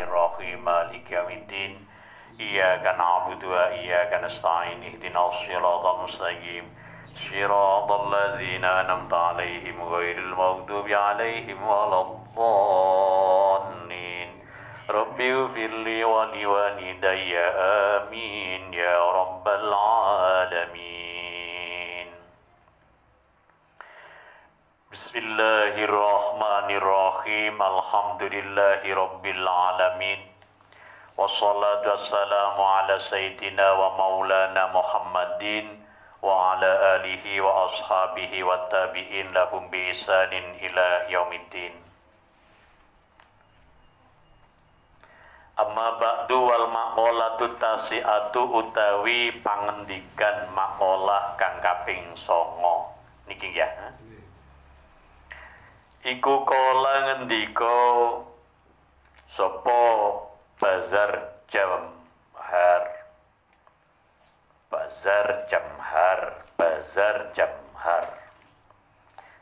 Bismillahirrahmanirrahim. Maliki yaumiddin. Iyyaka na'budu wa iyyaka nasta'in. Ihdinas siratal mustaqim. Siratal ladzina an'amta 'alaihim ghairil maghdubi 'alaihim waladdallin. Rabbi ighfirli wa liwalidayya amin ya rabbal alamin. Bismillahirrahmanirrahim. Alhamdulillahi rabbil alamin. Wassalatu wassalamu ala sayyidina wa maulana Muhammadin wa ala alihi wa ashabihi wa tabi'in lahum bi ihsanin ila yaumiddin. Amma ba'du wal maqalatu tasi'atu utawi pangendikan maqalah kang kaping 9 niki ya. Iku kala ngendika sapa Bazar Jamhar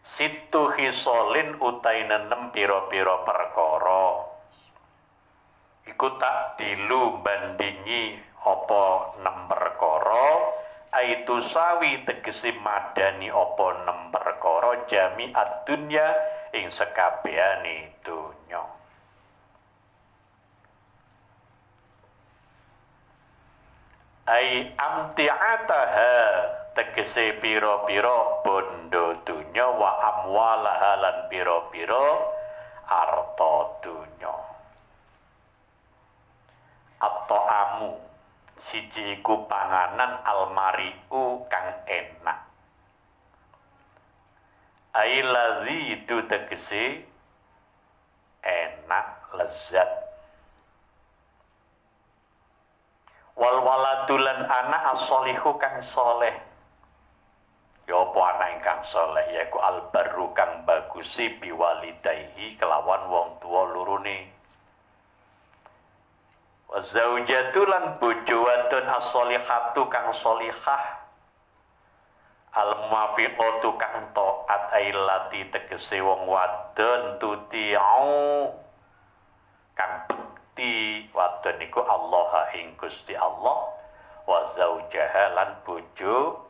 Situ hisolin utai nenem piro-piro perkara iku tak dilu bandingi apa 6 perkara aitu sawi tegesi madani apa 6 perkara jami'ad dunya ing sekabehane donya. Ai amti'ataha tegese pira-pira bondo dunya wa amwalaha lan pira-pira arta dunya. At-ta'amu siji iku panganan almari'u kang enak. Ai ladzi itu tegese enak lezat. Wal waladulan anak as-solihu kang soleh. Ya apa anak ingkang soleh yaiku albarru kang bagusi biwalidayhi kelawan wong tuwa lurune. Wa zaujatulan bojo wadon as-solihatu kang solihah. Al-muwafiqatu kang taat ailati tegese wong wadon tuti'u kang bekti wadon niku Allah ing Gusti Allah wa zaujaha lan bojo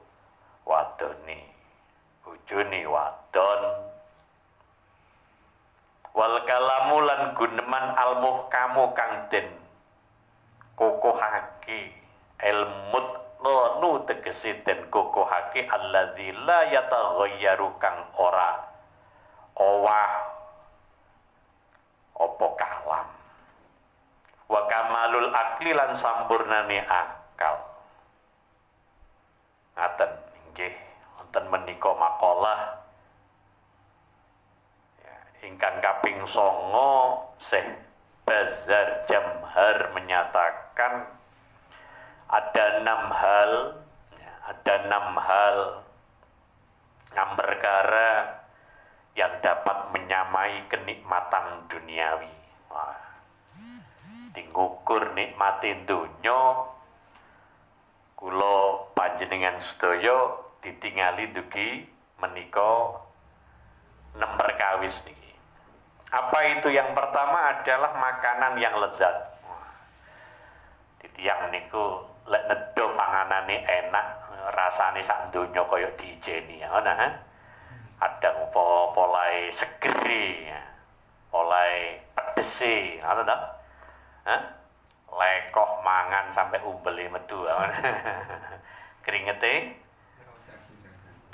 wadone bojone wadon wal kalamu lan guneman al muhkamu kang den kokohake ilmut nu tegese den kokohake alladzi la yataghayyaru kang ora owah apa kalam. Wa kamalul akli lan sampurnane akal. Ngaten nggih wonten menika makalah ya, ingkang kaping 9 Syekh Bazar Jamhar menyatakan ada 6 hal ya, ada 6 hal 6 perkara yang dapat menyamai kenikmatan duniawi. Wah, ngukur nikmati donya kula panjenengan sedaya ditingali dugi menika 6 perkawis niki. Apa itu? Yang pertama adalah makanan yang lezat. Titiang niku lek nedha panganane enak, rasane sak donya kaya dijeni ngono. Kadang polahe segeri, polahe pedese, ngono ta? Lekoh mangan sampai umbele metu. Keringete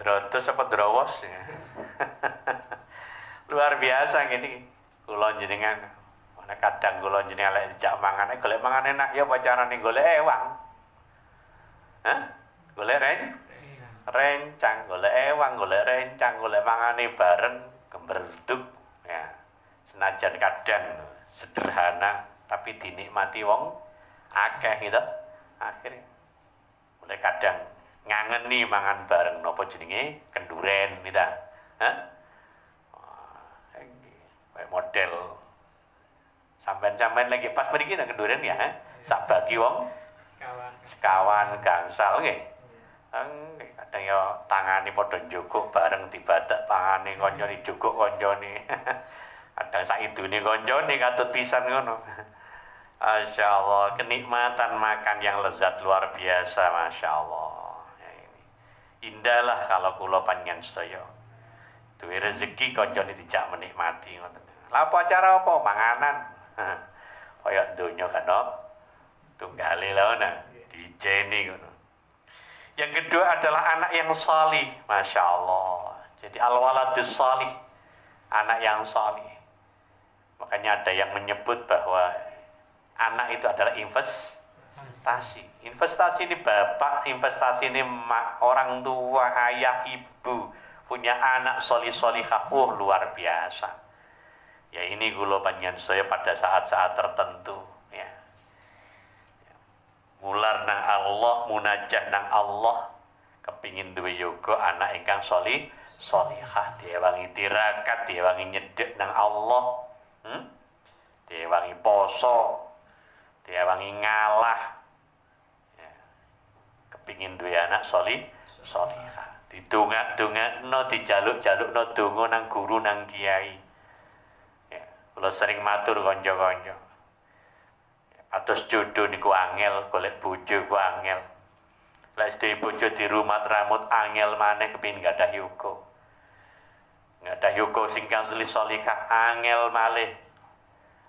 drotos apa drowos. Luar biasa gini. Kula jenengan kadang kula jenengan lek dijak mangan golek mangan enak ya pacarane golek ewang. Golek rencang, golek ewang, golek rencang, golek mangane bareng gemberduk ya. Senajan kadang sederhana tapi dinikmati wong akeh gitu. Akhirnya mulai kadang ngangeni mangan bareng napa jenenge kenduren gitu. Kayak model sampean-sampean lagi pas mriki nang kenduren ya. Sak bagi wong sekawan gangsal nggih. Kadang ya tangane padha njogok bareng dibadak pangane kancane jogok kancane. Kadang sak idune kancane katut pisan ngono. Masya Allah, kenikmatan makan yang lezat luar biasa, Masya Allah. Ya, ini. Indahlah kalau kula panjenengan sedaya duwe rezeki kancane dijak menikmati ngoten. Lah apa acara apa? Manganan. Kaya donya kan tunggale lho nah, dijeni ngono. Yang kedua adalah anak yang salih, Masya Allah. Jadi al-waladus salih, anak yang salih. Makanya ada yang menyebut bahwa anak itu adalah investasi. Investasi ini bapak, investasi ini orang tua, ayah, ibu punya anak solih-solihah, luar biasa. Ya ini kula panjenengan saya pada saat-saat tertentu, ya. Mular nang Allah, munajah nang Allah, kepingin duwe yoga anak ingkang solihah, diewangi tirakat, diewangi nyedhek nang Allah, diewangi poso, diewangi ngalah, ya. Kepingin duwe anak solihah, didongak-dongakno, dijaluk-jalukno donga nang guru nang kiai. Ya, kula sering matur kanca-kanca. Atus jodoh niku angel, golek bojo ku angel. Lah sedhe bojo di rumah rambut angel maneh kepengin gadah yoga. Gadah yoga sing kang solihah angel malih.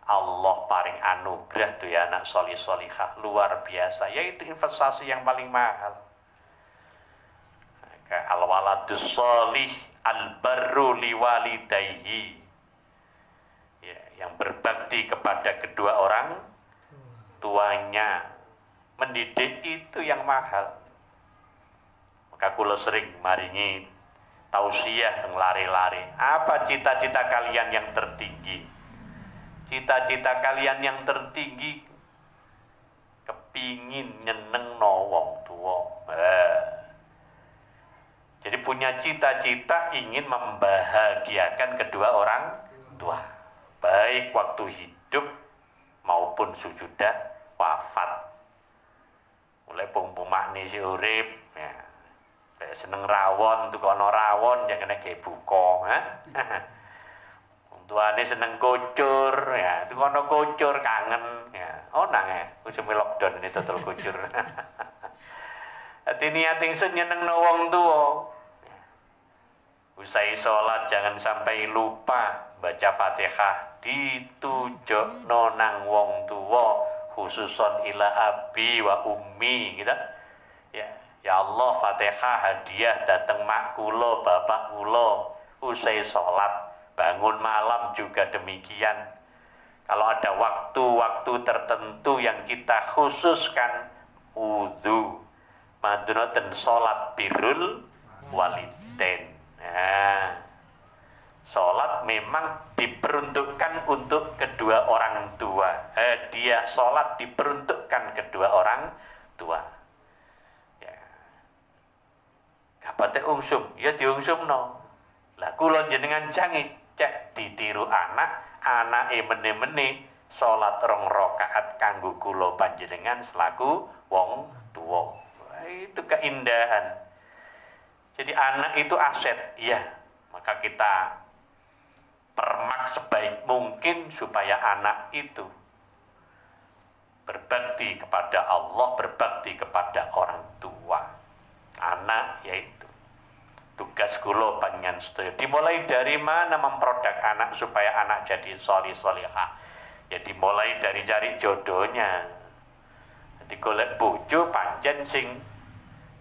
Allah paring anugerah tuh ya anak solihah luar biasa, yaitu investasi yang paling mahal. Al-waladus solih al-barru liwalidayhi, ya, yang berbakti kepada kedua orang tuanya, mendidik itu yang mahal. Maka kula sering maringi tausiah teng lari-lari. Apa cita-cita kalian yang tertinggi? Cita-cita kalian yang tertinggi kepingin nyenengno wong tuwa. Jadi punya cita-cita ingin membahagiakan kedua orang tua, baik waktu hidup maupun sudah wafat. Mulai pungpumakne si urip, ya. Seneng rawon, tukono rawon jangan kayak buko, tuane seneng kucur, ya, tukono kucur kangen, ya. Oh nang wis lockdown ini total kucur. Hati niat ingsun nyenengno wong tuwa. Usai sholat jangan sampai lupa baca Fatihah, ditujokno nang wong tuwa, khususon ila abi wa ummi, gitu. Ya Allah, Fatihah hadiah dateng mak kula, bapak kula. Usai sholat, bangun malam juga demikian. Kalau ada waktu-waktu tertentu yang kita khususkan, wudu, madunatan sholat birrul walidain. Nah, sholat memang diperuntukkan untuk kedua orang tua. Hadiah sholat diperuntukkan kedua orang tua. Ya, kapate ungsum, ya diungsumno. Lah kula jenengan jangit cek ditiru anake mene-mene sholat 2 rakaat kanggo kula panjenengan selaku wong tuwa. Itu keindahan. Jadi anak itu aset, ya. Maka kita permak sebaik mungkin supaya anak itu berbakti kepada Allah, berbakti kepada orang tua. Anak yaitu tugas kula panjenengan sedaya. Dimulai dari mana memproduk anak supaya anak jadi solihah. Ya dimulai dari cari jodohnya. Jadi golek bojo pancen sing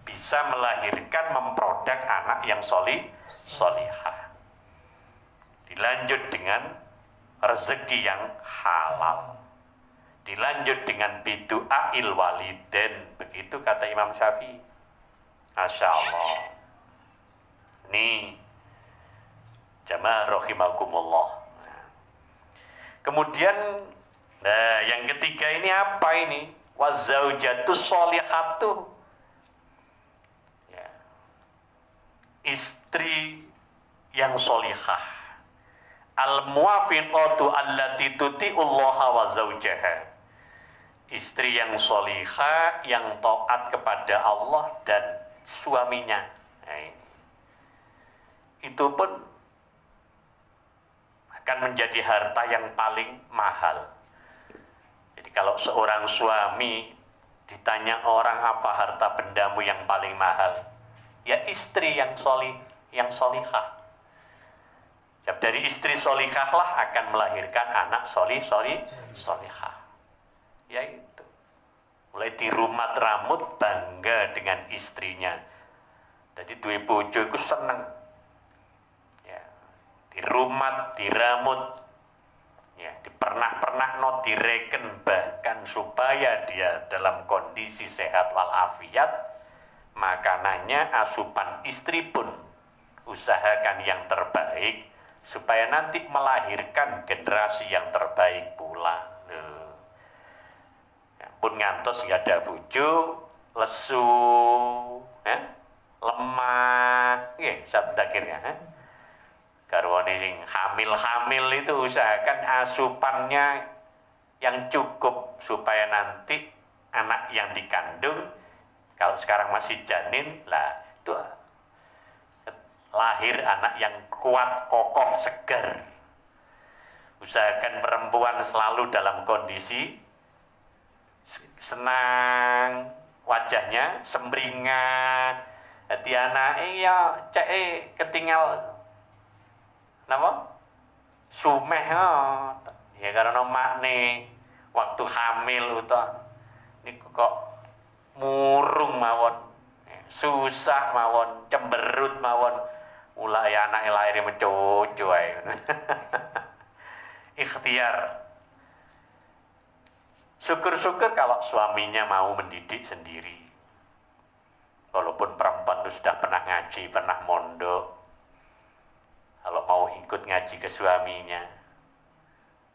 bisa melahirkan, memproduk anak yang solihah. Dilanjut dengan rezeki yang halal. Dilanjut dengan bidu'ail walidain. Begitu kata Imam Syafi'i. Masya Allah. Ini jamaah rahimakumullah. Kemudian yang ketiga ini apa ini? Wazaujatus solihatu. Istri yang solihah, al-muwafiqatu allati tuti'ullaha wa zawjaha, istri yang solihah yang taat kepada Allah dan suaminya. Nah, itu pun akan menjadi harta yang paling mahal. Jadi Kalau seorang suami ditanya orang, apa harta bendamu yang paling mahal? Ya istri yang solihah. Dari istri solihah lah akan melahirkan anak solihah. Ya itu. Mulai dirumat ramut bangga dengan istrinya. Jadi duwe bojo iku seneng. Ya, dirumat, diramut, ya, dipernak-pernak, no direken, bahkan supaya dia dalam kondisi sehat walafiat. Makanannya, asupan istri pun usahakan yang terbaik supaya nanti melahirkan generasi yang terbaik pula. Ya, pun ngantos gak ada bojo, lesu, lemah, sabda akhirnya. Garwane sing hamil itu usahakan asupannya yang cukup supaya nanti anak yang dikandung, kalau sekarang masih janin lah, itu lahir anak yang kuat, kokoh, segar. Usahakan perempuan selalu dalam kondisi senang, wajahnya sembringah. Hati anak ya cek ketinggal napa? Sumeh ya karena makne waktu hamil utawa niku kok murung mawon, susah mawon, cemberut mawon, mulai anak lahir mencoco ae. Ikhtiar. Syukur-syukur kalau suaminya mau mendidik sendiri. Walaupun perempuan itu sudah pernah ngaji, pernah mondok, kalau mau ikut ngaji ke suaminya,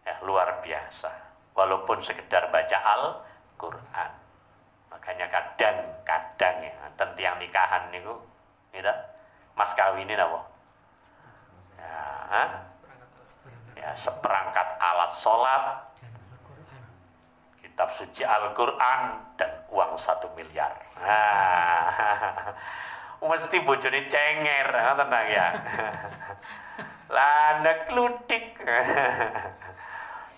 ya luar biasa. Walaupun sekedar baca Al-Quran. Makanya kadang ya, tentang yang nikahan niku, gitu, mas kawinin apa? Ya, seperangkat alat sholat, kitab suci Al-Quran, dan uang 1 miliar. Mesti bojone cenger, tenang ya. Lana klutik.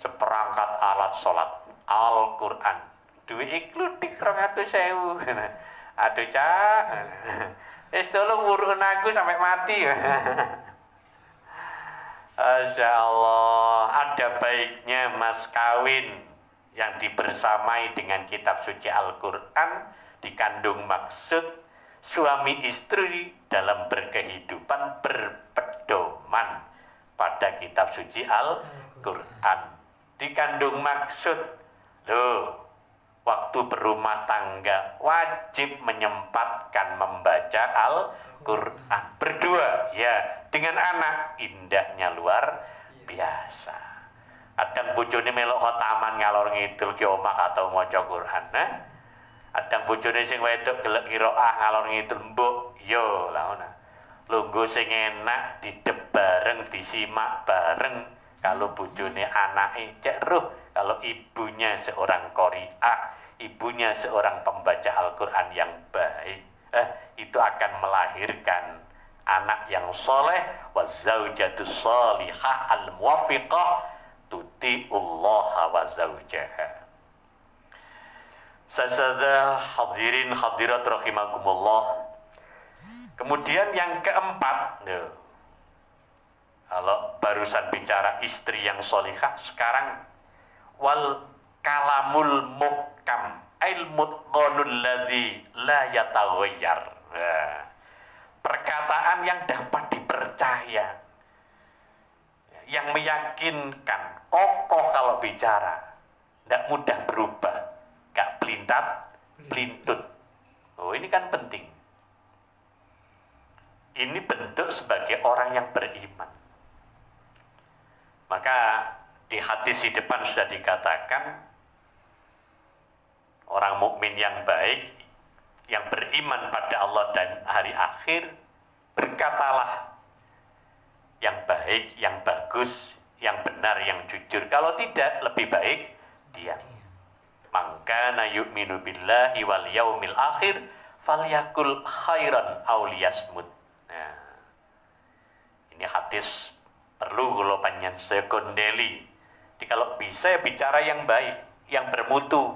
Seperangkat alat sholat Al-Quran, duit klutik 200.000. Aduh cak, tolong urun aku sampai mati. Masya Allah, ada baiknya mas kawin yang dibersamai dengan kitab suci Al-Quran, dikandung maksud suami istri dalam berkehidupan berpedoman pada kitab suci Al-Quran. Dikandung maksud, waktu berumah tangga wajib menyempatkan membaca Al-Quran. Berdua, ya, dengan anak, indahnya luar biasa. Adang bojone melok khotaman ngalor ngidul ki omah atau maca Quran, Adang bojone sing wedok gelek qiraah ngalor ngidul mbok, yo lah ngono. Lungguh sing enak didep bareng, disimak bareng. Kalau bojone anake cek roh, kalau ibunya seorang qari'ah, ibunya seorang pembaca Al-Quran yang baik, itu akan melahirkan anak yang soleh, wa zaujatus salihah al-muwafiqah tuti'ullaha wa zawjaha. Sasadah hadirin hadirat rahimakumullah. Kemudian yang keempat, kalau barusan bicara istri yang solihah, sekarang wal kalamul muhkam ail mutqanul ladzi la yataghayyar. Perkataan yang dapat dipercaya, yang meyakinkan, kokoh kalau bicara, tidak mudah berubah, gak pelintat, pelintut. Oh, ini kan penting. Ini bentuk sebagai orang yang beriman. Maka di hadis di depan sudah dikatakan, orang mukmin yang baik, yang beriman pada Allah dan hari akhir, berkatalah yang baik, yang bagus, yang benar, yang jujur. Kalau tidak, lebih baik diam. Man kana yu'minu billahi wal yaumil akhir falyakul khairan aw liyasmut. Nah, ini hadis perlu kula panjenengan sekondeli. Jadi kalau bisa ya bicara yang baik. yang bermutu.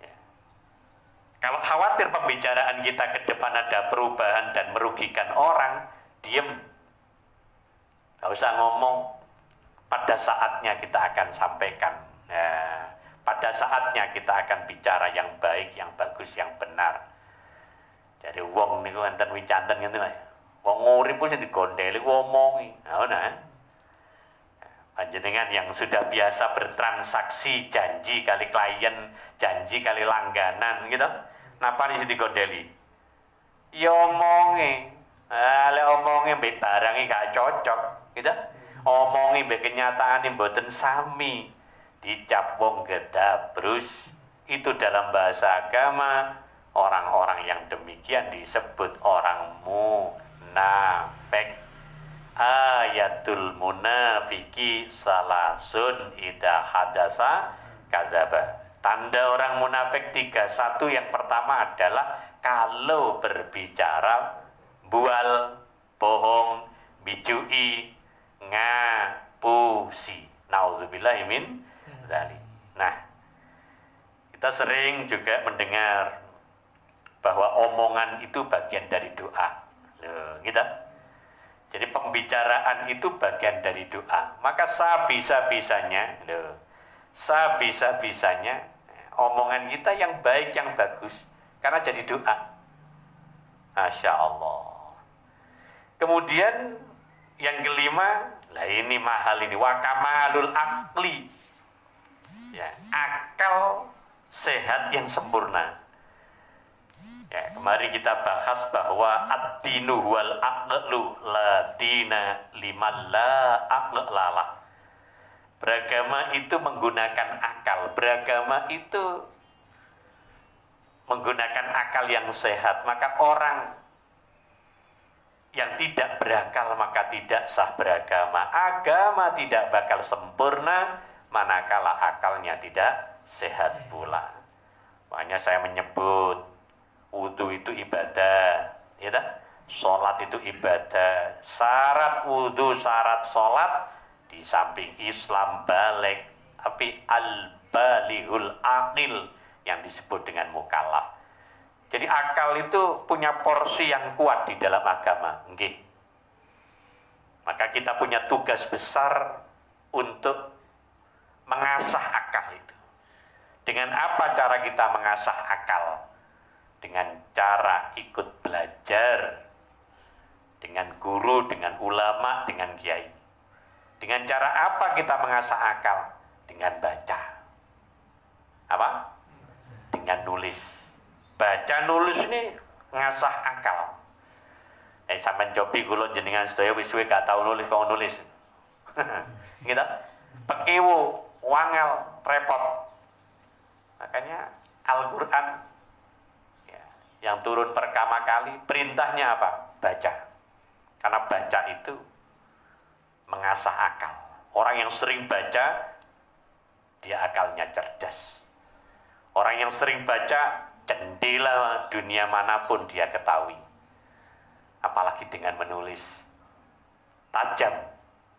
Ya. Kalau khawatir pembicaraan kita ke depan ada perubahan dan merugikan orang, diem. Gak usah ngomong. Pada saatnya kita akan sampaikan. Ya. Pada saatnya kita akan bicara yang baik, yang bagus, yang benar. Jadi wong niku enten wicanten ngene lho. Wong urip wis digondheli ngomongi. Nah, panjenengan yang sudah biasa bertransaksi janji kali klien, janji kali langganan gitu. Napa isi digondheli? Ya omongi. Lek omongi mbek barange gak cocok, gitu. Omongi mbek kenyataane mboten sami. Dicap wong gedabrus. Itu dalam bahasa agama, orang-orang yang demikian disebut orang munafik. Ayatul munafiki salasun idza hadasa kadzaba. Tanda orang munafik 3. Satu, yang pertama adalah kalau berbicara bual, bohong, bijui, ngapusi. Nauzubillahi min dzalik. Nah, kita sering juga mendengar bahwa omongan itu bagian dari doa. Loh, gitu. Jadi pembicaraan itu bagian dari doa. Maka sebisa-bisanya, omongan kita yang baik, yang bagus, karena jadi doa. Masya Allah. Kemudian yang kelima, lah ini mahal ini, wakamalul akli. Ya, akal sehat yang sempurna. Ya, kemarin kita bahas bahwa ad-dinu wal aqlu la dina liman la aqlala. Beragama itu menggunakan akal. Beragama itu menggunakan akal yang sehat. Maka orang yang tidak berakal maka tidak sah beragama. Agama tidak bakal sempurna manakala akalnya tidak sehat pula. Makanya saya menyebut wudu itu ibadah, ya tak? Sholat itu ibadah. Syarat wudu, syarat sholat, di samping Islam balik, tapi al-balihul aqil yang disebut dengan mukallaf. Jadi akal itu punya porsi yang kuat di dalam agama. Nggih. Maka kita punya tugas besar untuk mengasah akal itu. Dengan apa cara kita mengasah akal? Dengan cara ikut belajar, dengan guru, dengan ulama, dengan kiai. Dengan cara apa kita mengasah akal? Dengan baca. Apa? Dengan nulis. Baca nulis ini ngasah akal. Sampeyan cobi kula jenengan sedaya wis suwe gak tau nulis kok nulis. Gitu. Pekiwu, wangel, repot. Makanya Al-Qur'an yang turun pertama kali perintahnya apa? Baca. Karena baca itu mengasah akal. Orang yang sering baca dia akalnya cerdas. Orang yang sering baca jendela dunia manapun dia ketahui. Apalagi dengan menulis, tajam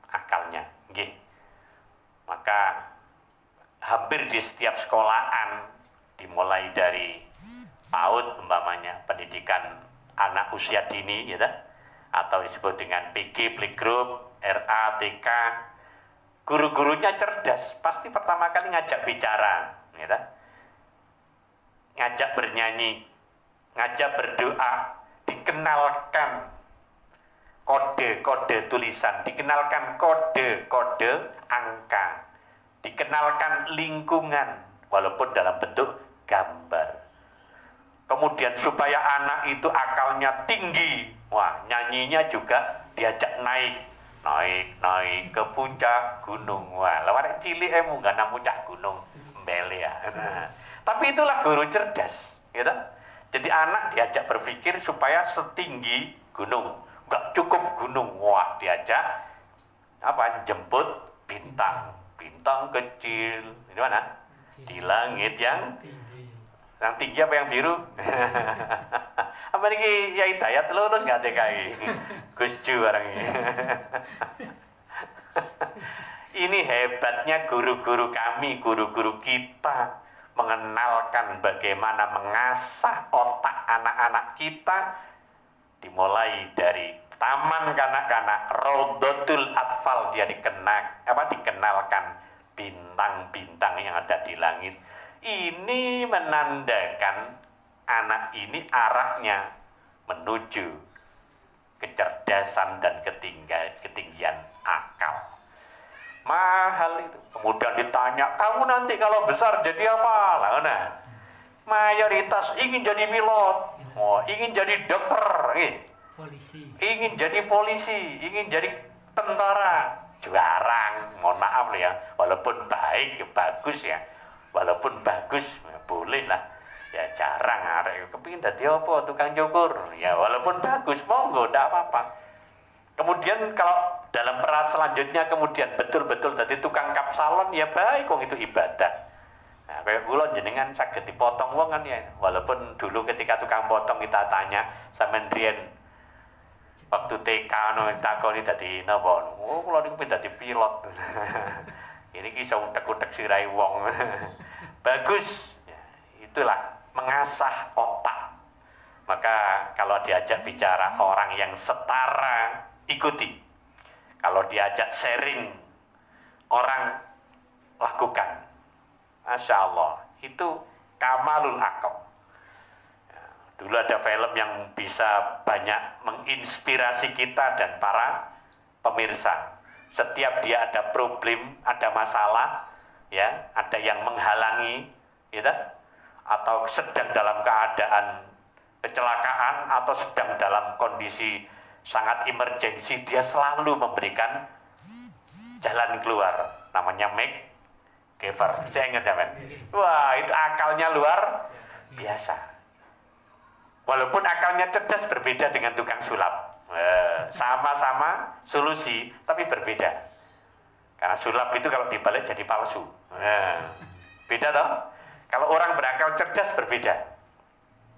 akalnya. Nggih. Maka hampir di setiap sekolahan, dimulai dari PAUD umpamanya, pendidikan anak usia dini, ya, atau disebut dengan PG, Playgroup, RA, TK, guru-gurunya cerdas, pasti pertama kali ngajak bicara, ya, ngajak bernyanyi, ngajak berdoa, dikenalkan kode-kode tulisan, dikenalkan kode-kode angka, dikenalkan lingkungan, walaupun dalam bentuk gambar. Kemudian supaya anak itu akalnya tinggi, wah, nyanyinya juga diajak naik ke puncak gunung. Wah, lewat cilik munggah nang puncak gunung mbele ya. Nah, tapi itulah guru cerdas, gitu. Jadi anak diajak berpikir supaya setinggi gunung, nggak cukup gunung, wah, diajak apa? Jemput bintang, bintang kecil, di mana? Di langit yang tinggi apa yang biru? Apa ini ya Hidayat lurus nggak TKI? Gus Ju barang ini. Ini hebatnya guru-guru kami, guru-guru kita mengenalkan bagaimana mengasah otak anak-anak kita, dimulai dari taman kanak-kanak, Raudhatul Atfal, dia dikenalkan bintang-bintang yang ada di langit. Ini menandakan anak ini arahnya menuju kecerdasan dan ketinggian akal. Mahal itu. Kemudian ditanya, kamu nanti kalau besar jadi apa? Nah, mayoritas ingin jadi pilot, ingin jadi dokter, polisi, ingin jadi polisi, ingin jadi tentara. Jarang, mohon maaf ya, walaupun baik, bagus ya, walaupun bagus, boleh lah. Ya jarang, arek kepingin dadi apa, tukang cukur. Ya walaupun bagus, monggo, ndak apa-apa. Kemudian kalau dalam peran selanjutnya kemudian betul-betul jadi tukang kap salon, ya baik, kok itu ibadah. Nah, kayak kula jenengan saged dipotong wong kan ya. Walaupun dulu ketika tukang potong kita tanya, sampean riyen waktu TK takoni dadi napa? Oh, kula niku pengen dadi pilot. Ini ki iso utek-utek sirahe wong. Bagus. Ya, itulah mengasah otak. Maka kalau diajak bicara orang yang setara, ikuti. Kalau diajak sharing, orang lakukan. Masya Allah, itu kamalul akal. Ya, dulu ada film yang bisa banyak menginspirasi kita dan para pemirsa. Setiap dia ada problem, ada masalah, ya, ada yang menghalangi, gitu, atau sedang dalam keadaan kecelakaan atau sedang dalam kondisi sangat emergensi, dia selalu memberikan jalan keluar, namanya make giver. Saya ingat zaman, wah itu akalnya luar biasa. Walaupun akalnya cerdas, berbeda dengan tukang sulap. Sama-sama solusi, tapi berbeda. Karena sulap itu kalau dibalik jadi palsu. Beda toh? Kalau orang berakal cerdas berbeda.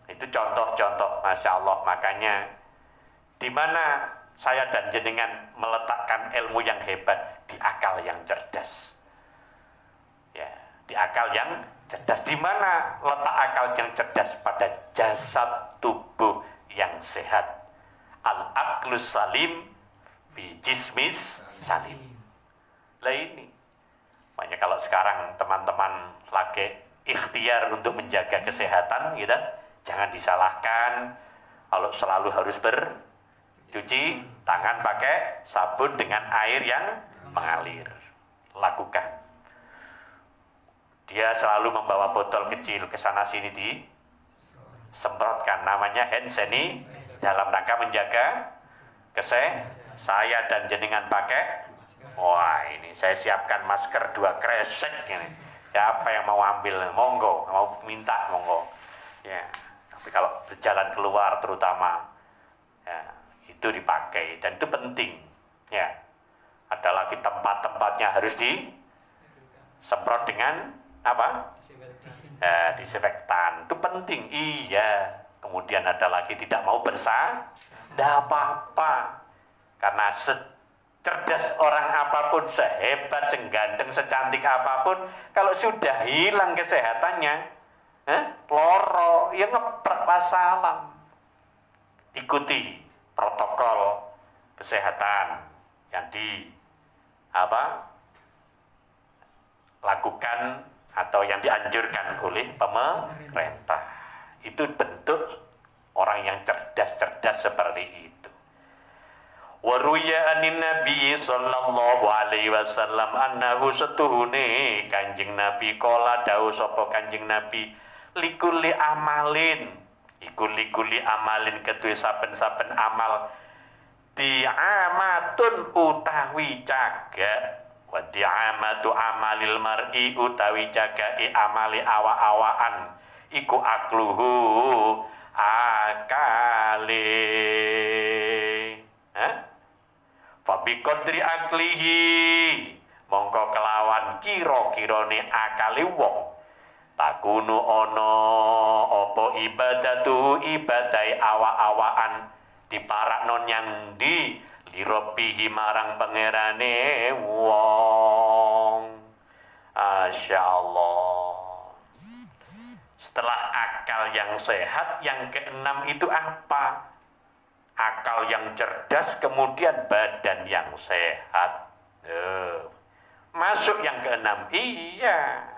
Itu contoh-contoh, Masya Allah. Makanya di mana saya dan jenengan meletakkan ilmu yang hebat di akal yang cerdas. Ya, di akal yang cerdas. Di mana letak akal yang cerdas? Pada jasad tubuh yang sehat. Al-aqlus salim fi jismis salim. Lah ini. Makanya kalau sekarang teman-teman lagi ikhtiar untuk menjaga kesehatan, gitu, jangan disalahkan kalau selalu harus bercuci tangan pakai sabun dengan air yang mengalir. Lakukan. Dia selalu membawa botol kecil ke sana sini disemprotkan, namanya hand sanitizer, dalam rangka menjaga kesehatan. Saya dan jenengan pakai, wah ini saya siapkan masker 2 kresek ini. Siapa yang mau ambil, monggo, mau minta, monggo. Ya, tapi kalau berjalan keluar terutama, ya, itu dipakai dan itu penting. Ya, ada lagi tempat-tempatnya harus disemprot dengan apa? Disinfektan. Itu penting. Iya. Kemudian ada lagi tidak mau bersah, tidak apa-apa. Karena secerdas orang apapun, sehebat, seganteng, secantik apapun, kalau sudah hilang kesehatannya, loro, ya ngeprek wassalam. Ikuti protokol kesehatan yang lakukan atau yang dianjurkan oleh pemerintah. Itu bentuk orang yang cerdas-cerdas seperti itu. Wa ruya anin nabi sallallahu alaihi wasallam annahu setuhune Kanjeng Nabi kala dawuh sapa Kanjeng Nabi likulli amalin iku likulli amalin kedue saben-saben amal diamatun utawi cagak wa diamatu amalil mar'i utawi cagake amali awa-awaan iku akluhu akali. Fabi kodri aklihi mongko kelawan kira-kirane akali wong takunu ono opo ibadatu ibadai awa-awaan diparakno yang di Lirabbihi marang pangerane wong. Masya Allah. Setelah akal yang sehat, yang keenam itu apa? Akal yang cerdas, kemudian badan yang sehat. Masuk yang keenam, iya.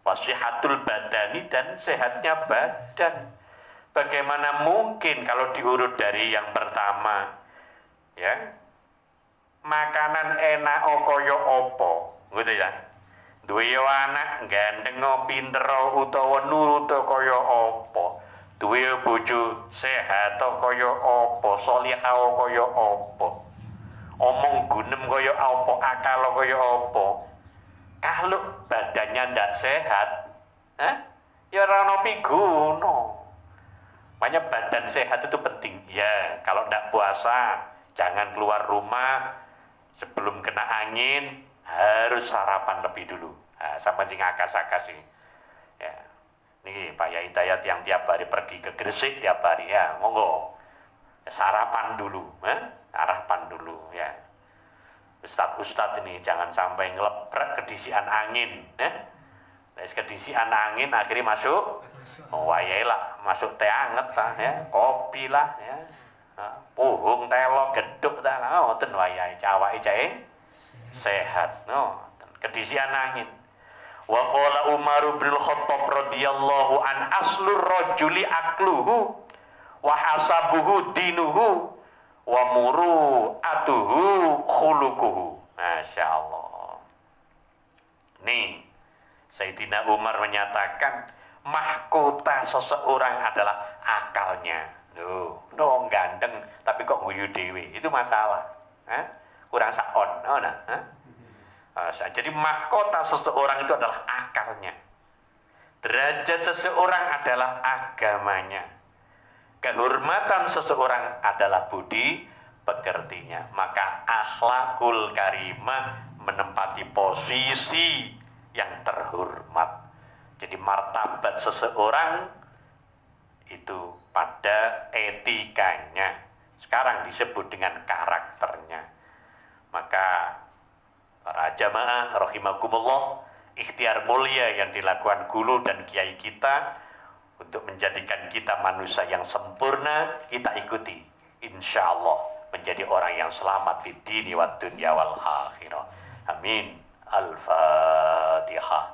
Wasihatul badani, dan sehatnya badan. Bagaimana mungkin kalau diurut dari yang pertama, ya, makanan enak koyo opo, gitu ya. Duwe anak gandeng pinter utawa nurut kaya apa, duwe bojo sehat kaya apa, salihah kaya apa, omong gunem kaya apa, akal kaya apa. Kalau badannya ndak sehat, ya ora ono piguna. Makanya badan sehat itu penting. Ya, kalau ndak puasa jangan keluar rumah sebelum kena angin, harus sarapan lebih dulu. Nah, sama sing akas-akas ini. Ya. Nih Pak Yai Hidayat yang tiap hari pergi ke Gresik tiap hari, ya monggo. Sarapan dulu, sarapan dulu ya. Ustadz ini jangan sampai ngelepret kedisian angin, kedisian angin akhirnya masuk, wayai lah, masuk teh anget lah, ya, kopi lah, ya, puhung telo geduk dah lah, ngoten wayai cawai cai sehat, no, kedisian angin. Wa qala Umar bin Khattab radhiyallahu an aslur rajuli akluhu wa hasabuhu dinuhu wa muru'atuhu khuluquhu. Masya Allah. Nih, Sayyidina Umar menyatakan mahkota seseorang adalah akalnya. Dong ganteng tapi kok guyu dewe, itu masalah. Kurang sakon, jadi mahkota seseorang itu adalah akalnya. Derajat seseorang adalah agamanya. Kehormatan seseorang adalah budi pekertinya. Maka akhlakul karimah menempati posisi yang terhormat. Jadi martabat seseorang itu pada etikanya. Sekarang disebut dengan karakternya. Maka para jamaah rahimakumullah, ikhtiar mulia yang dilakukan guru dan kiai kita untuk menjadikan kita manusia yang sempurna, kita ikuti. Insya Allah menjadi orang yang selamat di dini wa dunya wal akhirah. Amin. Al-Fatihah.